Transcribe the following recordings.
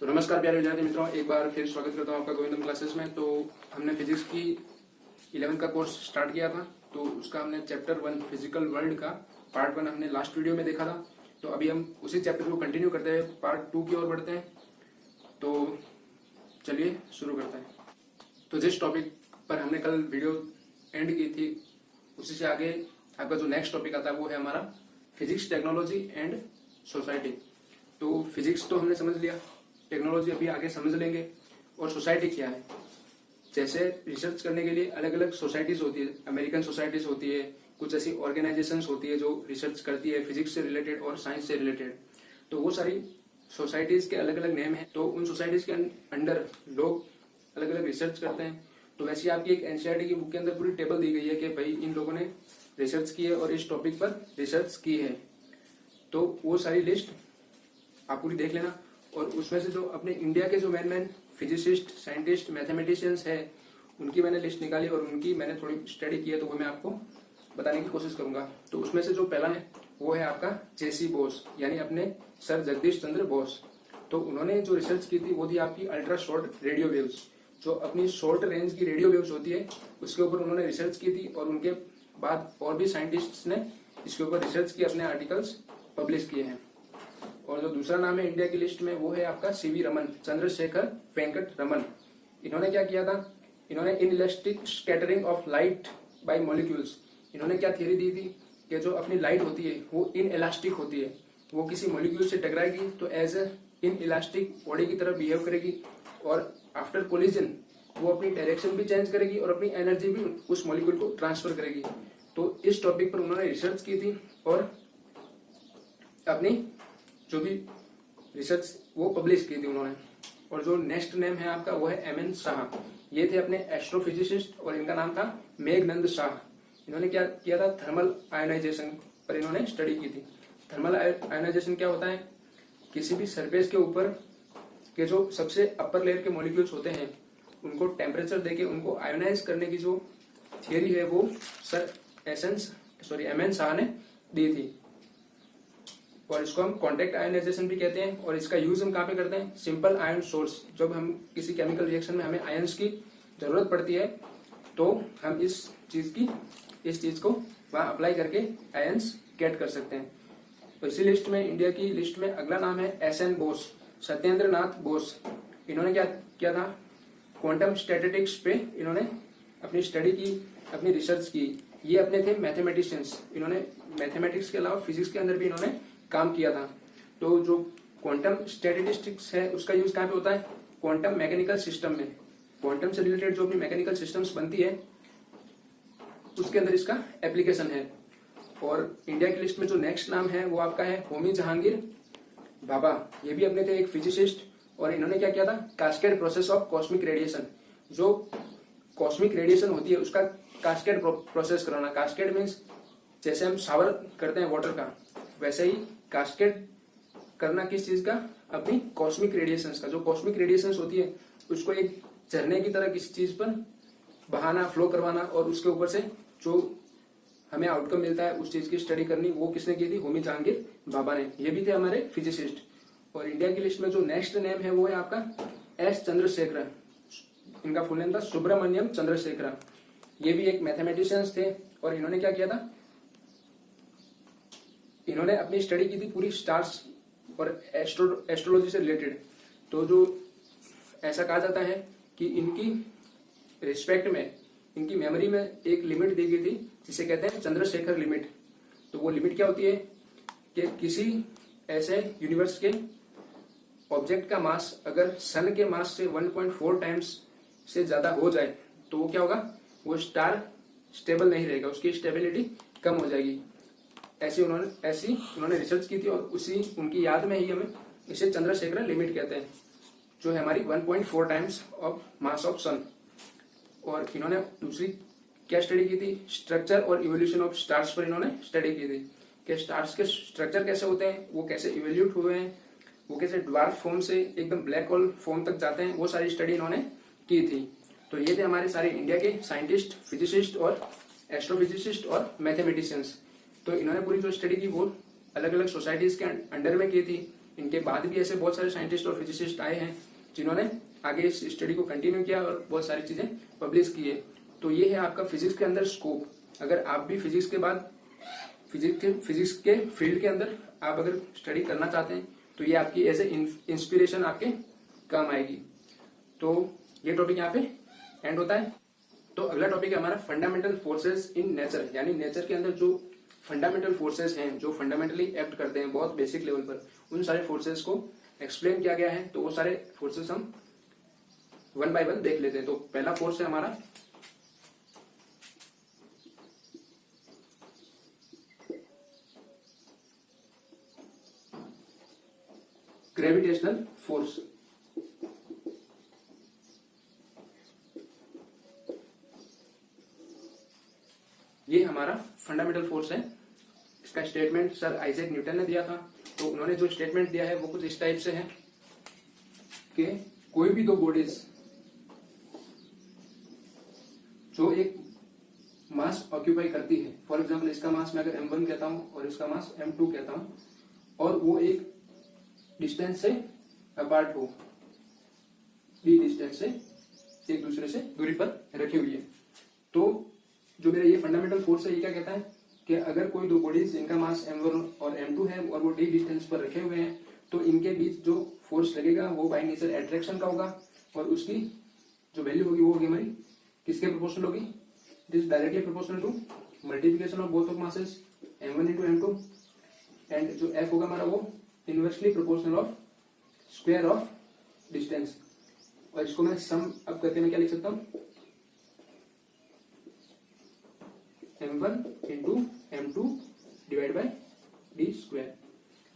तो नमस्कार प्यारे विद्यार्थी मित्रों, एक बार फिर स्वागत करता हूँ आपका गोविंदम क्लासेस में। तो हमने फिजिक्स की 11th का कोर्स स्टार्ट किया था, तो उसका हमने चैप्टर 1 फिजिकल वर्ल्ड का पार्ट 1 हमने लास्ट वीडियो में देखा था। तो अभी हम उसी चैप्टर को कंटिन्यू करते हुए पार्ट 2 की ओर बढ़ते हैं। तो चलिए शुरू करते हैं। तो जिस टॉपिक पर हमने कल वीडियो एंड की थी, उसी से आगे आपका जो नेक्स्ट टॉपिक आता है वो है हमारा फिजिक्स, टेक्नोलॉजी एंड सोसाइटी। तो फिजिक्स तो हमने समझ लिया, टेक्नोलॉजी अभी आगे समझ लेंगे, और सोसाइटी क्या है। जैसे रिसर्च करने के लिए अलग अलग सोसाइटीज होती है, अमेरिकन सोसाइटीज होती है, कुछ ऐसी ऑर्गेनाइजेशंस होती है जो रिसर्च करती है फिजिक्स से रिलेटेड और साइंस से रिलेटेड। तो वो सारी सोसाइटीज के अलग अलग नेम है। तो उन सोसाइटीज के अंडर लोग अलग अलग रिसर्च करते हैं। तो वैसे आपकी एक एनसीईआरटी की बुक के अंदर पूरी टेबल दी गई है कि भाई इन लोगों ने रिसर्च की है और इस टॉपिक पर रिसर्च की है। तो वो सारी लिस्ट आप पूरी देख लेना, और उसमें से जो अपने इंडिया के जो मेन फिजिसिस्ट, साइंटिस्ट, मैथमेटिशियंस है, उनकी मैंने लिस्ट निकाली और उनकी मैंने थोड़ी स्टडी की है, तो वो मैं आपको बताने की कोशिश करूंगा। तो उसमें से जो पहला है वो है आपका जेसी बोस, यानी अपने सर जगदीश चंद्र बोस। तो उन्होंने जो रिसर्च की थी वो थी आपकी अल्ट्रा शॉर्ट रेडियो वेव्स। जो अपनी शॉर्ट रेंज की रेडियो वेव्स होती है उसके ऊपर उन्होंने रिसर्च की थी, और उनके बाद और भी साइंटिस्ट्स ने इसके ऊपर रिसर्च की, अपने आर्टिकल्स पब्लिश किए हैं। और जो दूसरा नाम है इंडिया की लिस्ट में वो है आपका सीवी रमन, चंद्रशेखर वेंकट रमन। इन्होंने क्या किया था, इन्होंने inelastic scattering of light by molecules, इन्होंने क्या थ्योरी दी थी कि जो अपनी लाइट होती है वो इनइलास्टिक होती है, वो किसी मॉलिक्यूल से टकराएगी तो एज ए इनइलास्टिक बॉडी की तरह बिहेव करेगी, और आफ्टर कोलिजन वो अपनी डायरेक्शन भी चेंज करेगी और अपनी एनर्जी भी उस मॉलिक्यूल को ट्रांसफर करेगी। तो इस टॉपिक पर उन्होंने रिसर्च की थी और अपनी जो भी रिसर्च वो पब्लिश की थी उन्होंने। और जो नेक्स्ट नेम है आपका वो है एम एन शाह। ये थे अपने एस्ट्रोफिजिसिस्ट और इनका नाम था मेघनंद शाह। इन्होंने क्या किया था, थर्मल आयोनाइजेशन पर इन्होंने स्टडी की थी। थर्मल आयोनाइजेशन क्या होता है, किसी भी सरफेस के ऊपर के जो सबसे अपर लेयर के मॉलिक्यूल्स होते हैं उनको टेम्परेचर देके उनको आयोनाइज करने की जो थियरी है वो सर एम एन शाह ने दी थी। और इसको हम कॉन्टेक्ट आयोनाइजेशन भी कहते हैं। और इसका यूज हम कहाँ पे करते हैं, सिंपल आयन सोर्स। जब हम किसी केमिकल रिएक्शन में हमें आयंस की जरूरत पड़ती है तो हम इस चीज को वहां अप्लाई करके आयंस गेट कर सकते हैं। तो इसी लिस्ट में, इंडिया की लिस्ट में अगला नाम है एस एन बोस, सत्येंद्र नाथ बोस। इन्होंने क्या किया था, क्वांटम स्टैटिस्टिक्स पे इन्होंने अपनी स्टडी की, अपनी रिसर्च की। ये अपने थे मैथमेटिशियंस, इन्होंने मैथमेटिक्स के अलावा फिजिक्स के अंदर भी इन्होंने काम किया था। तो जो क्वांटम स्टैटिस्टिक्स है उसका यूज कहाँ पे होता है, क्वांटम मैकेनिकल सिस्टम में। क्वांटम से रिलेटेड जो भी मैकेनिकल सिस्टम्स बनती है उसके अंदर इसका एप्लीकेशन है। और इंडिया की लिस्ट में जो नेक्स्ट नाम है वो आपका है होमी जहांगीर भाभा। ये भी अपने थे एक फिजिसिस्ट, और इन्होंने क्या किया था, cascade process of cosmic radiation. जो कॉस्मिक रेडिएशन होती है उसका कास्केड प्रोसेस कराना। कास्केड मीन्स जैसे हम शावर करते हैं वाटर का, वैसे ही कास्केड करना किस चीज का, अपनी कॉस्मिक रेडिएशंस का। जो कॉस्मिक रेडिएशंस होती है उसको एक झरने की तरह किसी चीज पर बहाना, फ्लो करवाना, और उसके ऊपर से जो हमें आउटकम मिलता है उस चीज की स्टडी करनी, वो किसने की थी, होमी जहांगीर भाभा ने। ये भी थे हमारे फिजिसिस्ट। और इंडिया की लिस्ट में जो नेक्स्ट नेम है वो है आपका एस चंद्रशेखर। इनका फुल नेम था सुब्रमण्यम चंद्रशेखर। ये भी एक मैथमेटिशियंस थे, और इन्होंने क्या किया था, इन्होंने अपनी स्टडी की थी पूरी स्टार्स और एस्ट्रोलॉजी से रिलेटेड। तो जो ऐसा कहा जाता है कि इनकी रिस्पेक्ट में, इनकी मेमोरी में एक लिमिट दी गई थी जिसे कहते हैं चंद्रशेखर लिमिट। तो वो लिमिट क्या होती है कि किसी ऐसे यूनिवर्स के ऑब्जेक्ट का मास अगर सन के मास से 1.4 टाइम्स से ज्यादा हो जाए तो वो क्या होगा, वो स्टार स्टेबल नहीं रहेगा, उसकी स्टेबिलिटी कम हो जाएगी। ऐसी उन्होंने रिसर्च की थी, और उसी उनकी याद में ही हमें इसे चंद्रशेखर लिमिट कहते हैं, जो है हमारी 1.4 टाइम्स ऑफ मास ऑफ सन। और इन्होंने दूसरी क्या स्टडी की थी, स्ट्रक्चर और इवोल्यूशन ऑफ स्टार्स पर इन्होंने स्टडी की थी कि स्टार्स के स्ट्रक्चर कैसे होते हैं, वो कैसे इवोल्यूट हुए हैं, वो कैसे ड्वार्फ फॉर्म से एकदम ब्लैक होल फॉर्म तक जाते हैं, वो सारी स्टडी इन्होंने की थी। तो ये थे हमारे सारे इंडिया के साइंटिस्ट, फिजिसिस्ट और एस्ट्रोफिजिसिस्ट और मैथमेटिशियंस। तो इन्होंने पूरी जो स्टडी की वो अलग अलग सोसाइटीज के अंडर में की थी। इनके बाद भी ऐसे बहुत सारे साइंटिस्ट और फिजिसिस्ट आए हैं जिन्होंने आगे इस स्टडी को कंटिन्यू किया और बहुत सारी चीजें पब्लिश की है। तो ये है आपका फिजिक्स के अंदर स्कोप। अगर आप भी फिजिक्स के बाद फिजिक्स के फील्ड के अंदर आप अगर स्टडी करना चाहते हैं तो ये आपकी एज ए इंस्पिरेशन आपके काम आएगी। तो ये टॉपिक यहाँ पे एंड होता है। तो अगला टॉपिक है हमारा फंडामेंटल फोर्सेस इन नेचर, यानी नेचर के अंदर जो फंडामेंटल फोर्सेस हैं, जो फंडामेंटली एक्ट करते हैं बहुत बेसिक लेवल पर, उन सारे फोर्सेस को एक्सप्लेन किया गया है। तो वो सारे फोर्सेस हम वन बाय वन देख लेते हैं। तो पहला फोर्स है हमारा ग्रेविटेशनल फोर्स। ये हमारा फंडामेंटल फोर्स है। इसका स्टेटमेंट सर आइजैक न्यूटन ने दिया था। तो उन्होंने जो स्टेटमेंट दिया है वो कुछ इस टाइप से है कि कोई भी दो बॉडीज जो एक मास ऑक्यूपाई करती है, फॉर एग्जांपल इसका मास मैं अगर m1 कहता हूं और इसका मास m2 कहता हूं, और वो एक डिस्टेंस से अपार्ट हो, डी डिस्टेंस से एक दूसरे से दूरी पर रखी हुई है, तो जो मेरा ये फंडामेंटल फोर्स है ये क्या कहता है कि अगर कोई दो बॉडीज जिनका मास m1 और m2 है और वो डी डिस्टेंस पर रखे हुए हैं, तो इनके बीच जो फोर्स लगेगा वो बाय नेचर एट्रैक्शन का होगा, और उसकी जो वैल्यू होगी वो होगी हमारी किसके प्रोपोर्शनल होगी? It is directly proportional to multiplication of both of masses m1 into m2, and जो f होगा हमारा वो inversely proportional of square of distance. और इसको मैं सम अब करके मैं क्या लिख सकता हूँ? m1 into m2 divide by d square.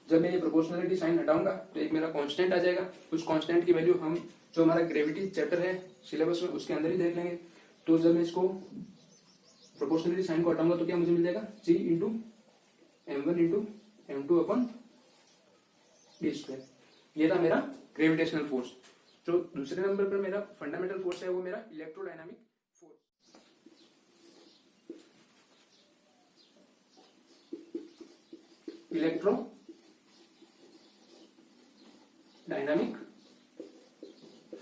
जब मैं ये प्रोपोर्शनलिटी साइन हटाऊंगा तो एक मेरा कांस्टेंट आ जाएगा। उस कांस्टेंट की वैल्यू हम जो हमारा ग्रेविटी चैप्टर है सिलेबस में उसके अंदर ही देख लेंगे। तो जब मैं इसको प्रोपोर्शनलिटी साइन को हटाऊंगा तो क्या मुझे मिल जाएगा? g into m1 into m2 upon D square. ये था मेरा ग्रेविटेशनल फोर्स। जो दूसरे नंबर पर मेरा फंडामेंटल फोर्स है वो मेरा electrodynamic force. Electro dynamic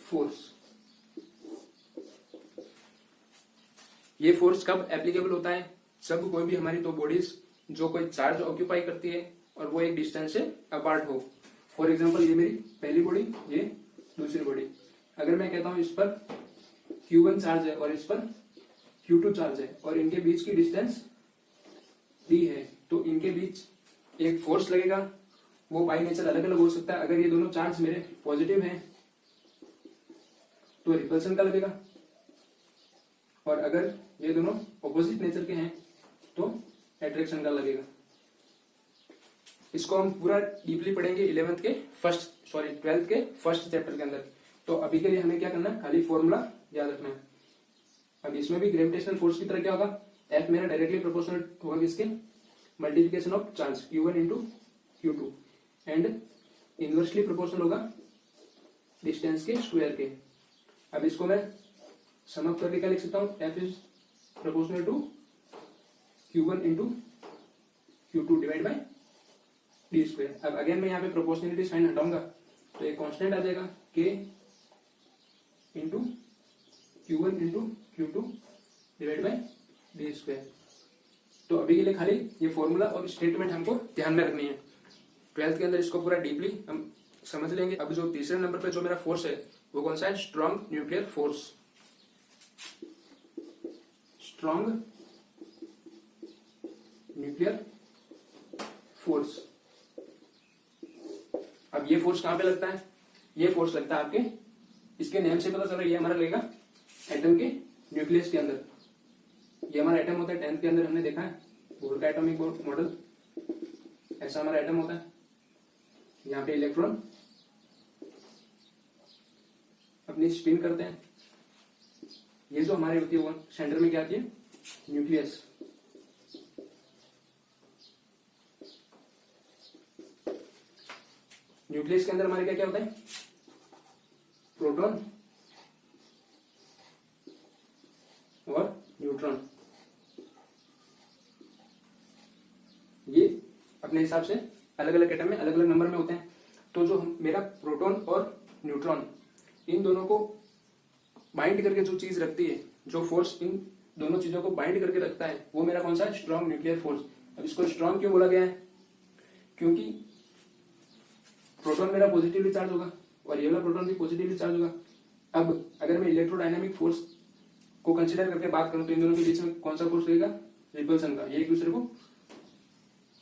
force. ये फोर्स कब एप्लीकेबल होता है? जब कोई भी हमारी दो बॉडीज जो कोई चार्ज ऑक्यूपाई करती है और वो एक डिस्टेंस से अपार्ट हो। फॉर एग्जांपल ये मेरी पहली बॉडी, ये दूसरी बॉडी। अगर मैं कहता हूं इस पर Q1 चार्ज है और इस पर Q2 चार्ज है और इनके बीच की डिस्टेंस d है, तो इनके बीच एक फोर्स लगेगा, वो बाय नेचर अलग अलग हो सकता है। अगर ये दोनों चार्ज मेरे पॉजिटिव हैं तो रिपल्सन का लगेगा, और अगर ये दोनों ऑपोजिट नेचर के हैं तो एट्रैक्शन का लगेगा। इसको हम पूरा डीपली पढ़ेंगे 12th के फर्स्ट चैप्टर के अंदर। तो अभी के लिए हमें क्या करना है? खाली फॉर्मूला याद रखना है। अब इसमें भी ग्रेविटेशनल फोर्स की तरह क्या होगा? F मेरा डायरेक्टली प्रोपोर्शनल होगा किसके? Multiplication of charge Q1 into Q2, and inversely proportional होगा डिस्टेंस के स्क्वायर के। अब इसको मैं सम अप करके क्या लिख सकता हूँ? F is proportional to Q1 into Q2 divide by d square. अब अगेन मैं यहाँ पे प्रोपोर्शनलिटी साइन हटाऊंगा तो एक कांस्टेंट आ जाएगा K into Q1 into Q2 divide by d square. तो अभी के लिए खाली ये फॉर्मूला और स्टेटमेंट हमको ध्यान में रखनी है। 12th के अंदर इसको पूरा डीपली हम समझ लेंगे। अब जो तीसरे नंबर पे जो मेरा फोर्स है वो कौन सा है? Strong nuclear force. Strong nuclear force. अब ये फोर्स कहां पे लगता है? ये फोर्स लगता है आपके, इसके नेम से पता चल रहा है, ये हमारा लगेगा एटम के न्यूक्लियस के अंदर। ये हमारा एटम होता है, 10th के अंदर हमने देखा है बोर का एटॉमिक मॉडल। ऐसा हमारा एटम होता है। यहाँ पे इलेक्ट्रॉन अपनी स्पिन करते हैं। ये जो हमारी होती है वो सेंटर में क्या आती है? न्यूक्लियस। न्यूक्लियस के अंदर हमारे क्या क्या होता है? प्रोटॉन और न्यूट्रॉन। ये अपने हिसाब से अलग अलग एटम में अलग अलग नंबर में होते हैं। तो जो मेरा प्रोटॉन और न्यूट्रॉन इन दोनों को बाइंड करके जो चीज रखती है, जो फोर्स इन दोनों चीजों को बाइंड करके रखता है, वो मेरा कौन सा है? Strong nuclear force. अब इसको स्ट्रॉन्ग क्यों बोला गया है? क्योंकि प्रोटॉन मेरा पॉजिटिवली चार्ज होगा और ये वाला प्रोटॉन भी पॉजिटिवली चार्ज होगा। अब अगर मैं इलेक्ट्रोडायनामिक फोर्स को कंसीडर करके बात करूं तो इन दोनों के बीच में कौन सा फोर्स रहेगा? रिपल्सन का। ये एक दूसरे को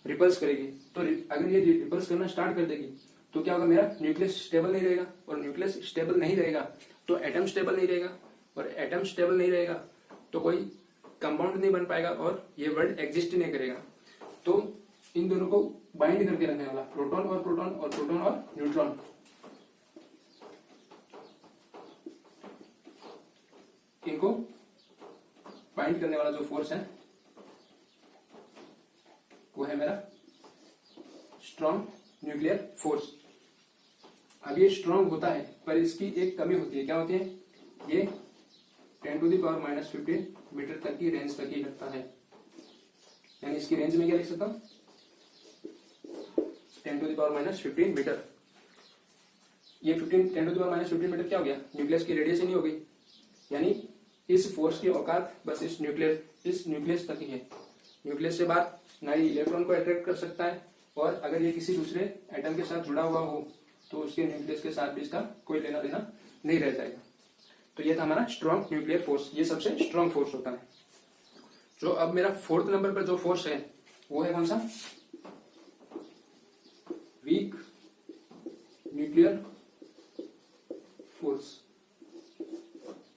रिपल्स करेगी। तो अगर ये रिपल्स करना स्टार्ट कर देगी तो क्या होगा? मेरा न्यूक्लियस स्टेबल नहीं रहेगा, और न्यूक्लियस स्टेबल नहीं रहेगा तो एटम स्टेबल नहीं रहेगा, और एटम स्टेबल नहीं रहेगा तो कोई कंपाउंड नहीं बन पाएगा और ये वर्ल्ड एग्जिस्ट नहीं करेगा। तो इन दोनों को बाइंड करके रखने वाला प्रोटॉन और प्रोटॉन और प्रोटॉन और न्यूट्रॉन, इनको बाइंड करने वाला जो फोर्स है वो है मेरा स्ट्रॉन्ग न्यूक्लियर फोर्स। अब ये स्ट्रॉन्ग होता है पर इसकी एक कमी होती है। क्या होती है? ये 10⁻⁻15 मीटर तक की रेंज तक ही लगता है। यानी इसकी रेंज में क्या लिख सकता हूं? 10⁻⁻15 मीटर। ये 10⁻⁻15 मीटर क्या हो गया? न्यूक्लियस की रेडियस ही नहीं हो गई। यानी इस फोर्स की औकात बस इस न्यूक्लियस तक ही है। न्यूक्लियस से बाहर ना ही इलेक्ट्रॉन को अट्रैक्ट कर सकता है, और अगर ये किसी दूसरे एटम के साथ जुड़ा हुआ हो तो उसके न्यूक्लियस के साथ भी इसका कोई लेना देना नहीं रह जाएगा। तो ये था हमारा स्ट्रॉन्ग न्यूक्लियर फोर्स। ये सबसे स्ट्रॉन्ग फोर्स होता है। जो अब मेरा 4th नंबर पर जो फोर्स है वो है कौन सा? Weak nuclear force.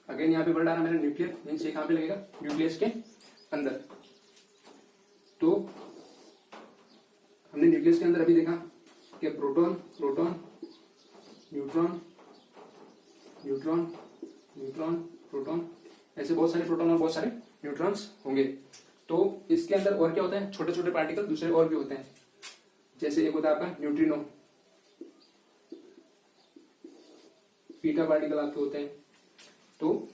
अगेन यहाँ पे वर्ड आ रहा है मेरा न्यूक्लियर, मीन्स ये कहां पे लगेगा? न्यूक्लियस के अंदर। तो हमने न्यूक्लियस के अंदर अभी देखा कि proton proton neutron neutron neutron proton, ऐसे बहुत सारे प्रोटॉन और बहुत सारे न्यूट्रॉन्स होंगे। तो इसके अंदर और क्या होता है? छोटे छोटे पार्टिकल दूसरे और भी होते हैं। जैसे एक होता है आपका न्यूट्रिनो, बीटा पार्टिकल आपके होते हैं। तो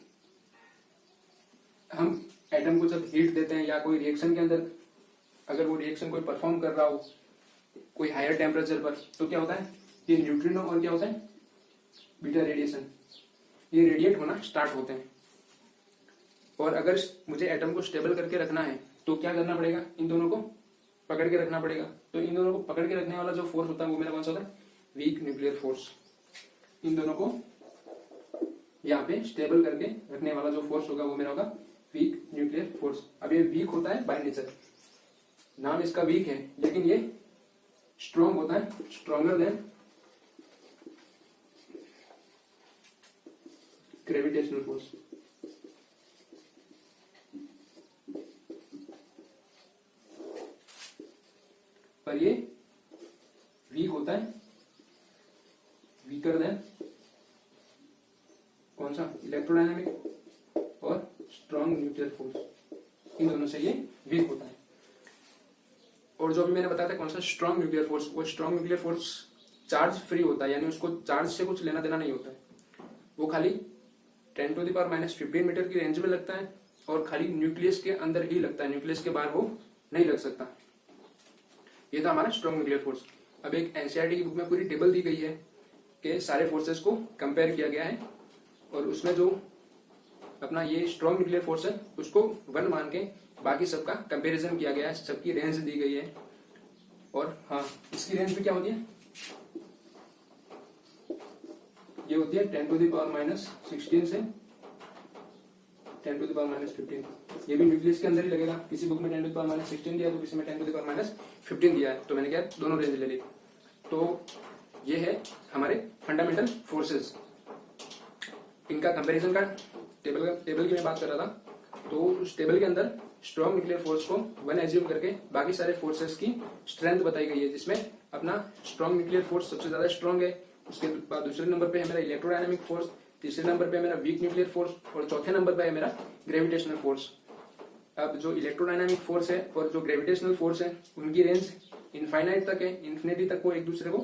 हम एटम को जब हीट देते हैं या कोई रिएक्शन के अंदर अगर वो रिएक्शन कोई परफॉर्म कर रहा हो कोई हायर टेम्परेचर पर, तो क्या होता है? ये न्यूट्रिनो और क्या होता है? बीटा रेडिएशन, ये रेडिएट होना स्टार्ट होते हैं। और अगर मुझे एटम को स्टेबल करके रखना है तो क्या करना पड़ेगा? इन दोनों को पकड़ के रखना पड़ेगा। तो इन दोनों को पकड़ के रखने वाला जो फोर्स होता है वो मेरा कौन सा होता है? Weak nuclear force. इन दोनों को यहाँ पे स्टेबल करके रखने वाला जो फोर्स होगा वो मेरा होगा वीक न्यूक्लियर फोर्स। अब ये वीक होता है बाय नेचर, नाम इसका वीक है, लेकिन ये स्ट्रॉन्ग होता है, स्ट्रॉन्गर देन ग्रेविटेशनल फोर्स। पर ये वीक होता है, वीकर देन कौन सा? इलेक्ट्रोडायनामिक और स्ट्रॉन्ग न्यूक्लियर फोर्स। इन दोनों से ये वीक होता है। और जो भी मैंने बताया था कौन सा? Strong nuclear force. वो strong nuclear force charge free होता है, यानी उसको चार्ज से कुछ लेना देना नहीं होता है। वो खाली 10⁻⁻15 मीटर की रेंज में लगता है और खाली न्यूक्लियस के अंदर ही लगता है, न्यूक्लियस के बाहर वो नहीं लग सकता। ये था हमारा स्ट्रॉन्ग न्यूक्लियर फोर्स। अब एक एनसीईआरटी की बुक में पूरी टेबल दी गई है कि सारे फोर्सेस को कंपेयर किया गया है, और उसमें जो अपना ये स्ट्रॉन्ग न्यूक्लियर फोर्स है उसको 1 मान के बाकी सबका कंपैरिजन किया गया है, सबकी रेंज दी गई है। और हाँ, इसकी रेंज भी क्या होती है? ये होती है 10⁻⁻16 से 10⁻⁻15। ये भी न्यूक्लियस के अंदर ही लगेगा। किसी बुक में 10⁻⁻16 दिया तो किसी में 10⁻⁻15 दिया है, तो मैंने क्या दोनों रेंज ले ली। तो ये है हमारे फंडामेंटल फोर्सेस। इनका कंपैरिजन का टेबल की मैं बात कर रहा था। तो उस टेबल के अंदर स्ट्रॉन्ग न्यूक्लियर फोर्स को 1 एज्यूम करके बाकी सारे फोर्सेस की स्ट्रेंथ बताई गई है, जिसमें अपना स्ट्रॉन्ग न्यूक्लियर फोर्स सबसे ज्यादा स्ट्रॉन्ग है। उसके बाद दूसरे नंबर पे है मेरा इलेक्ट्रोडायनामिक फोर्स, तीसरे नंबर पे है मेरा वीक न्यूक्लियर फोर्स, और चौथे नंबर पे है मेरा ग्रेविटेशनल फोर्स। अब जो इलेक्ट्रोडायनामिक फोर्स है और जो ग्रेविटेशनल फोर्स है उनकी रेंज इनफाइनाइट तक है, इन्फिनिटी तक वो एक दूसरे को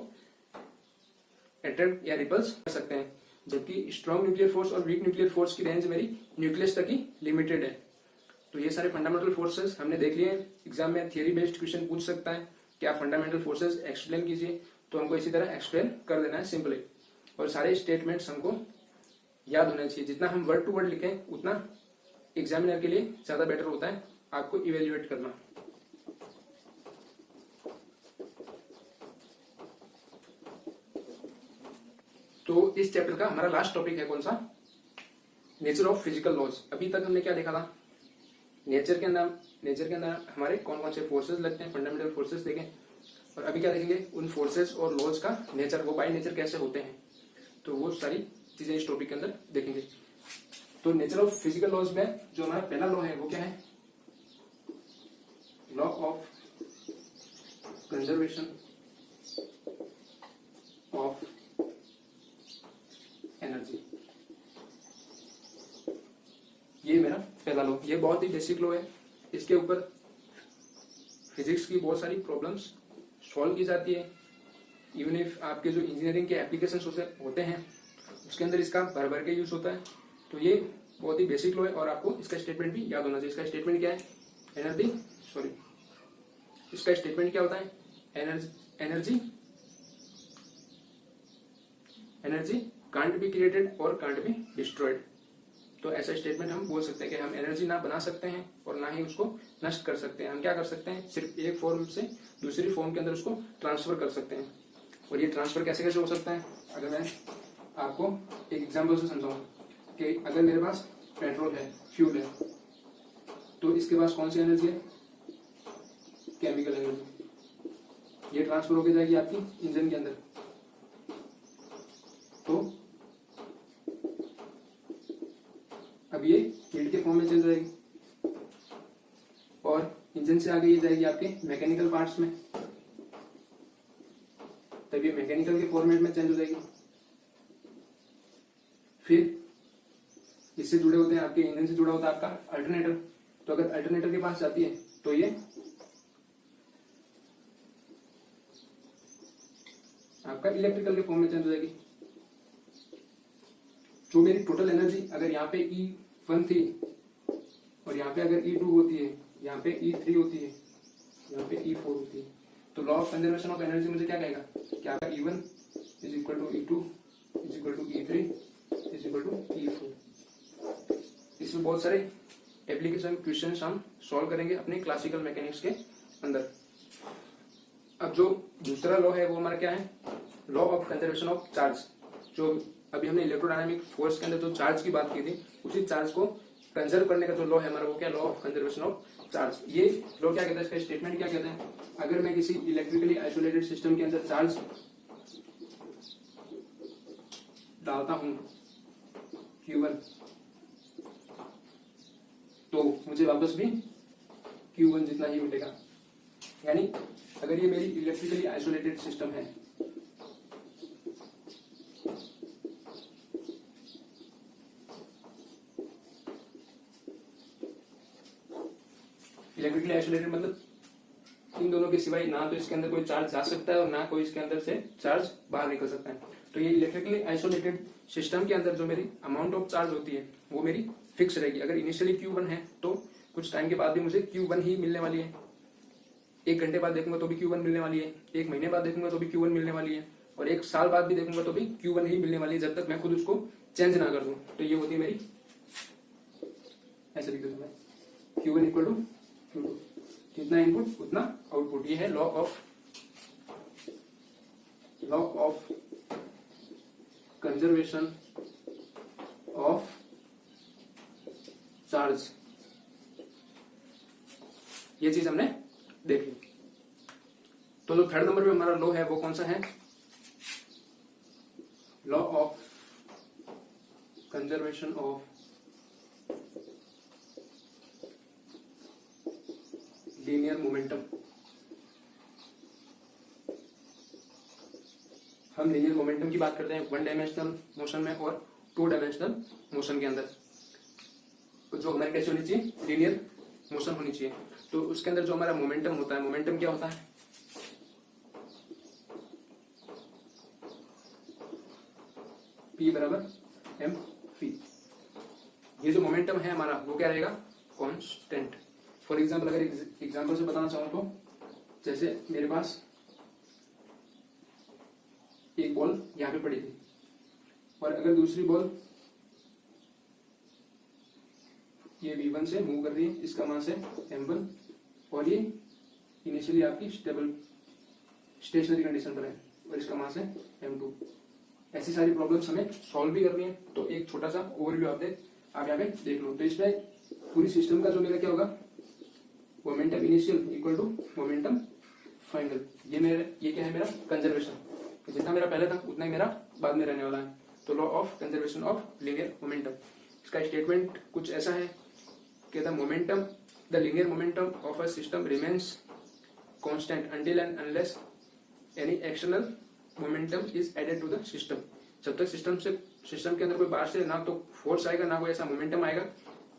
अट्रैक्ट या रिपल्स कर सकते हैं। जबकि स्ट्रॉन्ग न्यूक्लियर फोर्स और वीक न्यूक्लियर फोर्स की रेंज मेरी न्यूक्लियस तक ही लिमिटेड है। तो ये सारे फंडामेंटल फोर्सेस हमने देख लिए। एग्जाम में थियरी बेस्ड क्वेश्चन पूछ सकता है कि आप फंडामेंटल फोर्सेस एक्सप्लेन कीजिए। तो हमको इसी तरह एक्सप्लेन कर देना है सिंपली, और सारे स्टेटमेंट्स हमको याद होना चाहिए। जितना हम वर्ड टू वर्ड लिखें उतना एग्जामिनर के लिए ज्यादा बेटर होता है आपको इवेल्युएट करना। तो इस चैप्टर का हमारा लास्ट टॉपिक है कौन सा, नेचर ऑफ फिजिकल लॉज। अभी तक हमने क्या देखा था, नेचर के अंदर हमारे कौन कौन से फोर्सेस लगते हैं, फंडामेंटल फोर्सेस देखें, और अभी क्या देखेंगे, उन फोर्सेस और लॉज का नेचर, वो बाय नेचर कैसे होते हैं, तो वो सारी चीजें इस टॉपिक के अंदर देखेंगे। तो नेचर ऑफ फिजिकल लॉज में जो हमारा पहला लॉ है वो क्या है, law of conservation of energy. ये मेरा पहला लॉ, ये बहुत ही बेसिक लॉ है। इसके ऊपर फिजिक्स की बहुत सारी प्रॉब्लम्स सॉल्व की जाती है। इवन इफ आपके जो इंजीनियरिंग के एप्लीकेशंस होते हैं उसके अंदर इसका भर भर के यूज होता है। तो ये बहुत ही बेसिक लॉ है और आपको इसका स्टेटमेंट भी याद होना चाहिए। इसका स्टेटमेंट क्या है, इसका स्टेटमेंट क्या होता है, एनर्जी कांट बी क्रिएटेड और कांट बी डिस्ट्रॉयड। तो ऐसा स्टेटमेंट हम बोल सकते हैं कि हम एनर्जी ना बना सकते हैं और ना ही उसको नष्ट कर सकते हैं। हम क्या कर सकते हैं, सिर्फ एक फॉर्म से दूसरी फॉर्म के अंदर उसको ट्रांसफर कर सकते हैं। और ये ट्रांसफर कैसे कैसे हो सकता है, अगर मैं आपको एक एग्जाम्पल से समझाऊं कि अगर मेरे पास पेट्रोल है, फ्यूल है, तो इसके पास कौन सी एनर्जी है, केमिकल एनर्जी। ये ट्रांसफर होकर जाएगी आपकी इंजन के अंदर, तो अब ये हीट के फॉर्म में चल जाएगी और इंजन से आगे ये जाएगी आपके मैकेनिकल पार्ट्स में, तब ये मैकेनिकल के फॉर्मेट में चेंज हो जाएगी। फिर इससे जुड़े होते हैं आपके, इंजन से जुड़ा होता है आपका अल्टरनेटर। तो अगर अल्टरनेटर के पास जाती है तो ये आपका इलेक्ट्रिकल के फॉर्म में चेंज हो जाएगी। जो मेरी टोटल एनर्जी अगर यहाँ पे E1 थी और यहाँ पे अगर E2 होती है, यहाँ पे E3 होती है, यहाँ पे E4 होती है, तो law of conservation of energy मुझे क्या कहेगा, क्या E1 is equal to E2 is equal to E3 is equal to E4। इसमें बहुत सारे एप्लीकेशन क्वेश्चंस हम सॉल्व करेंगे अपने क्लासिकल मैकेनिक्स के अंदर। अब जो दूसरा लॉ है वो हमारा क्या है, law of conservation of charge. जो अभी हमने इलेक्ट्रोडायनामिक फोर्स के अंदर जो चार्ज की बात की थी, उसी चार्ज को कंजर्व करने का जो लॉ है हमारा वो क्या, law of conservation of charge. ये लॉ क्या कहता है, इसका स्टेटमेंट क्या कहते हैं, अगर मैं किसी इलेक्ट्रिकली आइसोलेटेड सिस्टम के अंदर चार्ज डालता हूं Q1, तो मुझे वापस भी Q1 जितना ही मिलेगा। यानी अगर ये मेरी इलेक्ट्रिकली आइसोलेटेड सिस्टम है, इलेक्ट्रिकली आइसोलेटेड मतलब इन दोनों के सिवाय ना तो इसके अंदर कोई चार्ज जा सकता है और ना कोई इसके अंदर से चार्ज बाहर निकल सकता है। तो ये इलेक्ट्रिकली आइसोलेटेड सिस्टम के अंदर जो मेरी अमाउंट ऑफ चार्ज होती है वो मेरी फिक्स रहेगी। अगर इनिशियली Q1 है तो कुछ टाइम के बाद भी मुझे Q1 ही मिलने वाली है। 1 घंटे बाद देखूंगा तो भी Q1 मिलने वाली है, 1 महीने बाद देखूंगा तो भी Q1 मिलने वाली है, और 1 साल बाद भी देखूंगा तो भी Q1 ही मिलने वाली है, जब तक मैं खुद उसको चेंज ना कर दूं। तो ये होती है मेरी, ऐसे लिख दूंगा Q1 इक्वल टू Q2, जितना इनपुट उतना आउटपुट। ये है law of conservation of charge. ये चीज हमने देख ली। तो जो थर्ड नंबर पे हमारा लॉ है वो कौन सा है, law of conservation of linear momentum. हम लीनियर मोमेंटम की बात करते हैं 1 डायमेंशनल मोशन में और 2 डायमेंशनल मोशन के अंदर। तो जो हमारी कैसे होनी चाहिए, लीनियर मोशन होनी चाहिए। तो उसके अंदर जो हमारा मोमेंटम होता है, मोमेंटम क्या होता है, P बराबर mv। ये जो मोमेंटम है हमारा वो क्या रहेगा, कांस्टेंट। फॉर एग्जाम्पल अगर एग्जाम्पल से बताना चाहूं तो जैसे मेरे पास एक बॉल यहाँ पे पड़ी थी, और अगर दूसरी बॉल ये V1 से मूव कर रही है, इसका मास है m1, और ये इनिशियली आपकी स्टेशनरी कंडीशन पर है और इसका मास है m2। ऐसी सारी प्रॉब्लम्स हमें सॉल्व भी करनी है। तो एक छोटा सा ओवरव्यू आप यहाँ पे देख लो। तो इसमें पूरी सिस्टम का जो मेरा क्या होगा, momentum initial equal to momentum final. ये क्या है मेरा कंजर्वेशन। जितना मेरा पहले था उतना ही मेरा बाद में रहने वाला है। तो law of conservation of linear momentum, इसका स्टेटमेंट कुछ ऐसा है कि the linear momentum of a system remains constant until and unless any external momentum is added to the system। जब तक सिस्टम के अंदर कोई बाहर से ना तो फोर्स आएगा ना कोई ऐसा मोमेंटम आएगा,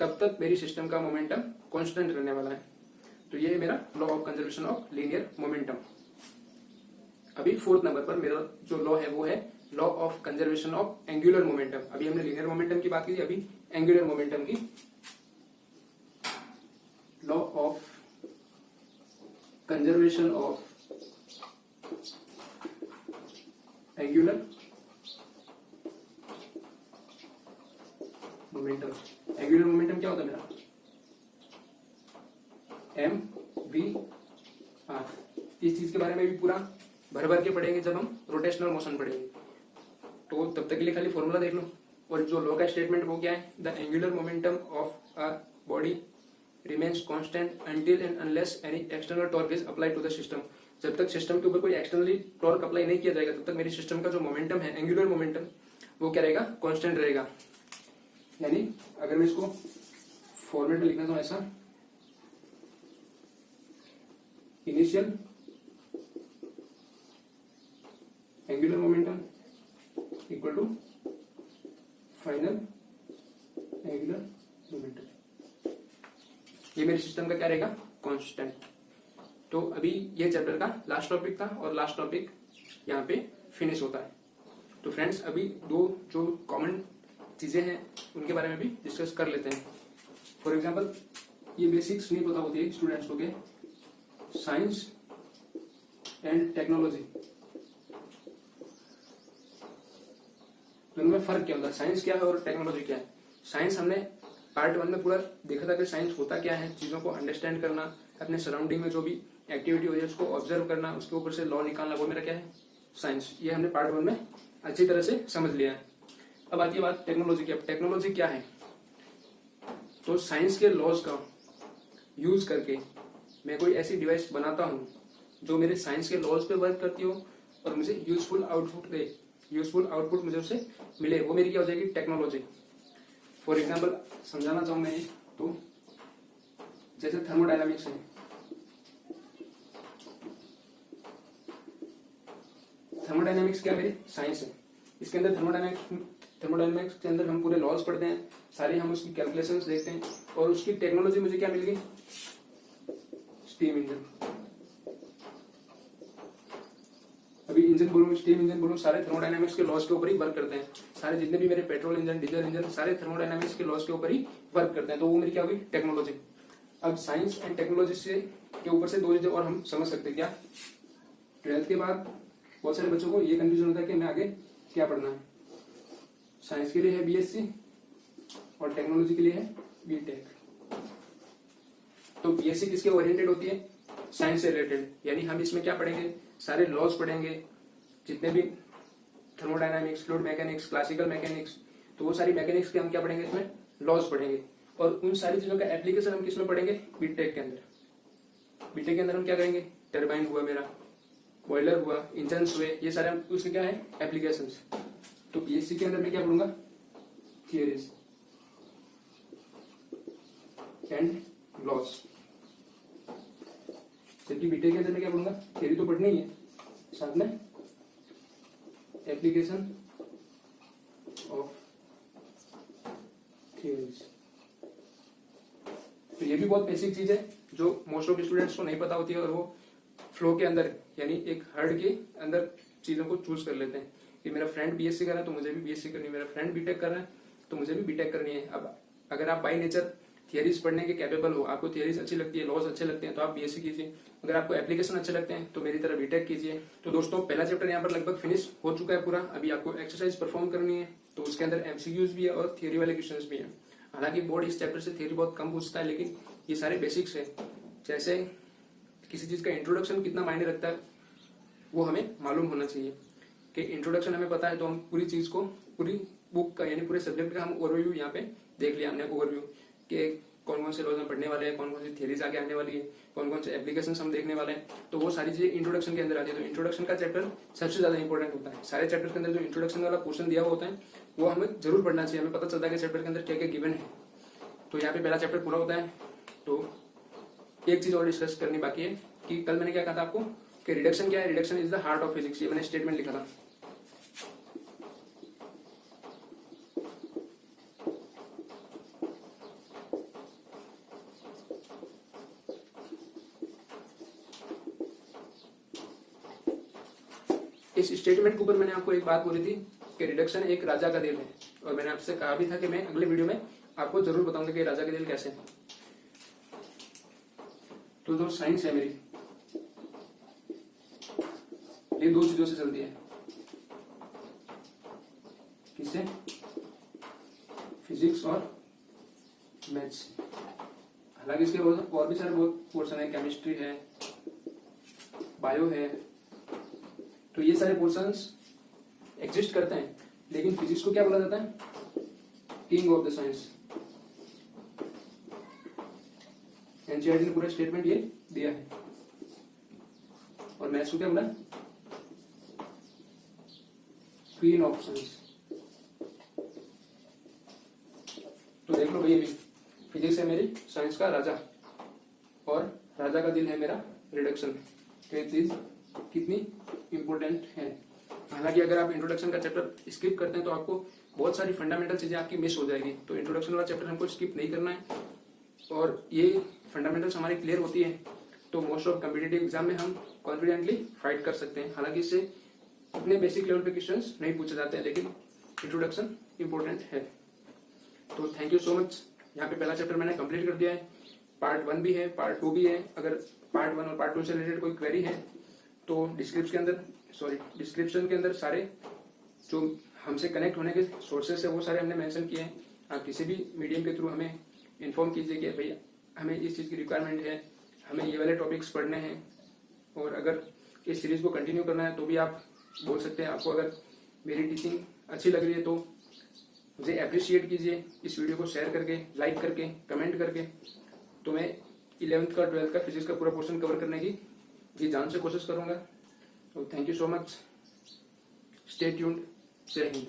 तब तक मेरी सिस्टम का मोमेंटम कांस्टेंट रहने वाला है। तो ये है मेरा law of conservation of linear momentum. अभी 4th नंबर पर मेरा जो लॉ है वो है law of conservation of angular momentum. अभी हमने लीनियर मोमेंटम की बात की थी, अभी एंगुलर मोमेंटम की। Law of conservation of angular momentum. Angular momentum क्या होता है मेरा, mv/r। इस चीज के बारे में भी पूरा भर के पढ़ेंगे जब हम रोटेशनल मोशन पढ़ेंगे। तो तब तक के लिए खाली फॉर्मूला देख लो। और जो लॉ का स्टेटमेंट वो क्या है, the angular momentum of a body remains constant until and unless any external torque is applied to the system। जब तक सिस्टम के ऊपर कोई एक्सटर्नली टॉर्क अप्लाई नहीं किया जाएगा तब तक मेरी सिस्टम का जो मोमेंटम है, एंगुलर मोमेंटम, वो क्या रहेगा, कांस्टेंट रहेगा। यानी अगर मैं इसको फॉर्मेट में लिखना चाहूं ऐसा, initial angular momentum equal to final angular momentum. ये मेरे सिस्टम का क्या रहेगा, कांस्टेंट। तो अभी ये चैप्टर का लास्ट टॉपिक था और लास्ट टॉपिक यहाँ पे फिनिश होता है। तो फ्रेंड्स अभी दो जो कॉमन चीजें हैं उनके बारे में भी डिस्कस कर लेते हैं। फॉर एग्जांपल ये बेसिक्स नहीं पता होती है स्टूडेंट्स को के साइंस एंड टेक्नोलॉजी, दोनों में फर्क क्या होता है, साइंस क्या है और टेक्नोलॉजी क्या है। साइंस हमने पार्ट 1 में पूरा देखा था कि साइंस होता क्या है, चीजों को अंडरस्टैंड करना, अपने सराउंडिंग में जो भी एक्टिविटी हो रही है उसको ऑब्जर्व करना, उसके ऊपर से लॉ निकालना, वो मेरा क्या है, साइंस। ये हमने पार्ट 1 में अच्छी तरह से समझ लिया है। अब आती है बात टेक्नोलॉजी की। अब टेक्नोलॉजी क्या है, तो साइंस के लॉज का यूज करके मैं कोई ऐसी डिवाइस बनाता हूँ जो मेरे साइंस के लॉज पे वर्क करती हो और मुझे यूजफुल आउटपुट दे, यूजफुल आउटपुट मुझे उससे मिले, वो मेरी क्या हो जाएगी, टेक्नोलॉजी। फॉर एग्जाम्पल समझाना चाहूं मैं तो जैसे थर्मोडायनामिक्स है, थर्मोडायनामिक्स क्या मेरी साइंस है। इसके अंदर थर्मोडायनामिक्स के अंदर हम पूरे लॉज पढ़ते हैं, सारी हम उसकी कैलकुलेशंस देखते हैं, और उसकी टेक्नोलॉजी मुझे क्या मिल गई, स्टीम इंजन। अभी इंजन बोलूं, स्टीम इंजन बोलूं, सारे थर्मोडायनामिक्स के लॉज के ऊपर ही वर्क करते हैं। सारे जितने भी मेरे पेट्रोल इंजन, डीजल इंजन, सारे थर्मोडायनामिक्स के लॉज के ऊपर ही वर्क करते हैं। तो वो मेरी क्या हुई, टेक्नोलॉजी। अब साइंस एंड टेक्नोलॉजी से के ऊपर से दो चीजें और हम समझ सकते हैं। क्या, 12th के बाद बहुत सारे बच्चों को ये कंफ्यूजन होता है कि मैं आगे क्या पढ़ना है। साइंस के लिए है बीएससी और टेक्नोलॉजी के लिए है बीटेक। तो बीएससी किसके ओरिएंटेड होती है, साइंस से रिलेटेड, यानी हम इसमें क्या पढ़ेंगे, सारे लॉज पढ़ेंगे, जितने भी thermodynamics, fluid mechanics, classical mechanics, तो वो सारी मैकेनिक्स के हम क्या पढ़ेंगे, इसमें लॉज पढ़ेंगे। और उन सारी चीजों का एप्लीकेशन हम किसमें पढ़ेंगे, बीटेक के अंदर। बीटेक के अंदर हम क्या करेंगे, टरबाइन हुआ मेरा, बॉयलर हुआ, इंजन हुए, ये सारे उसके क्या है, एप्लीकेशंस। तो बीएससी के अंदर मैं क्या पढ़ूंगा, थियरीज एंड लॉज। जबकि बीटेक के अंदर मैं क्या पढ़ूंगा, थियरी तो पढ़नी ही है, साथ में एप्लीकेशन ऑफ थियरीज। तो ये भी बहुत बेसिक चीज है जो मोस्ट ऑफ स्टूडेंट्स को नहीं पता होती है, और वो फ्लो के अंदर यानी एक हर्ड के अंदर चीजों को चूज कर लेते हैं कि मेरा फ्रेंड बीएससी कर रहा है तो मुझे भी बीएससी करनी है, मेरा फ्रेंड बीटेक कर रहा है तो मुझे भी बीटेक करनी है। अब अगर आप बाई नेचर थियरीज पढ़ने के कैपेबल हो, आपको थियरीज अच्छी लगती है, लॉज अच्छे लगते हैं तो आप बीएससी कीजिए। अगर आपको एप्लीकेशन अच्छे लगते हैं तो मेरी तरह बीटेक कीजिए। तो दोस्तों पहला चैप्टर यहाँ पर लगभग फिनिश हो चुका है पूरा। अभी आपको एक्सरसाइज परफॉर्म करनी है, तो उसके अंदर एमसीक्यूज भी है और थियरी वाले क्वेश्चंस भी है। हालांकि बोर्ड इस चैप्टर से थियरी बहुत कम पूछता है, लेकिन ये सारे बेसिक्स है। जैसे किसी चीज का इंट्रोडक्शन कितना मायने रखता है वो हमें मालूम होना चाहिए कि इंट्रोडक्शन हमें पता है तो हम पूरी चीज को, पूरी बुक का यानी पूरे सब्जेक्ट का हम ओवरव्यू यहाँ पे देख लिया हमने। ओवरव्यू कि कौन कौन से लॉज हम पढ़ने वाले हैं, कौन कौन सी थियरीज आगे आने वाली है, कौन कौन से एप्लीकेशन हम देखने वाले हैं, तो वो सारी चीजें इंट्रोडक्शन के अंदर आती है। तो इंट्रोडक्शन का चैप्टर सबसे ज्यादा इंपॉर्टेंट होता है। सारे चैप्टर के अंदर जो इंट्रोडक्शन वाला पोर्शन दिया हुआ होता है वो हमें जरूर पढ़ना चाहिए। हमें पता चलता है कि चैप्टर के अंदर क्या क्या गिवन है। तो यहाँ पे पहला चैप्टर पूरा होता है। तो एक चीज और डिस्कस करनी बाकी है कि कल मैंने क्या कहा था आपको कि रिडक्शन क्या है। Reduction is the heart of physics, ये मैंने स्टेटमेंट लिखा था। इस स्टेटमेंट के ऊपर मैंने आपको एक बात बोली थी कि रिडक्शन एक राजा का दिल है, और मैंने आपसे कहा भी था कि मैं अगले वीडियो में आपको जरूर बताऊंगा कि राजा का दिल कैसे है। तो जो साइंस है मेरी, ये दो चीजों से चलती है। किससे? फिजिक्स और मैथ्स। हालांकि इसके और भी सारे बहुत पोर्शन है, केमिस्ट्री है, बायो है, तो ये सारे पोर्शंस एग्जिस्ट करते हैं। लेकिन फिजिक्स को क्या बोला जाता है? King of the science. NCERT ने पूरा स्टेटमेंट ये दिया है। और मैथ्स को क्या बोला? Queen of science. तो देख लो भाई, अभी फिजिक्स है मेरी साइंस का राजा, और राजा का दिल है मेरा रिडक्शन। तो ये चीज कितनी इंपॉर्टेंट है। हालांकि अगर आप इंट्रोडक्शन का चैप्टर स्किप करते हैं तो आपको बहुत सारी फंडामेंटल चीजें आपकी मिस हो जाएगी। तो इंट्रोडक्शन वाला चैप्टर हमको स्किप नहीं करना है, और ये फंडामेंटल्स हमारी क्लियर होती है तो मोस्ट ऑफ कॉम्पिटिटिव एग्जाम में हम कॉन्फिडेंटली फाइट कर सकते हैं। हालांकि इससे इतने बेसिक लेवल पे क्वेश्चंस नहीं पूछे जाते हैं, लेकिन इंट्रोडक्शन इंपॉर्टेंट है। तो थैंक यू सो मच। यहाँ पे पहला चैप्टर मैंने कंप्लीट कर दिया है। पार्ट 1 भी है, पार्ट 2 भी है। अगर पार्ट 1 और पार्ट 2 से रिलेटेड कोई क्वेरी है तो डिस्क्रिप्शन के अंदर सारे जो हमसे कनेक्ट होने के सोर्सेस है वो सारे हमने मेंशन किए हैं। आप किसी भी मीडियम के थ्रू हमें इन्फॉर्म कीजिए कि भाई हमें इस चीज़ की रिक्वायरमेंट है, हमें ये वाले टॉपिक्स पढ़ने हैं, और अगर इस सीरीज को कंटिन्यू करना है तो भी आप बोल सकते हैं। आपको अगर मेरी टीचिंग अच्छी लग रही है तो मुझे अप्रिशिएट कीजिए, इस वीडियो को शेयर करके, लाइक करके, कमेंट करके। तो मैं 11th का 12th का फिजिक्स का पूरा पोर्शन कवर करने की जी जान से कोशिश करूंगा। तो thank you so much. Stay tuned. जय हिंद।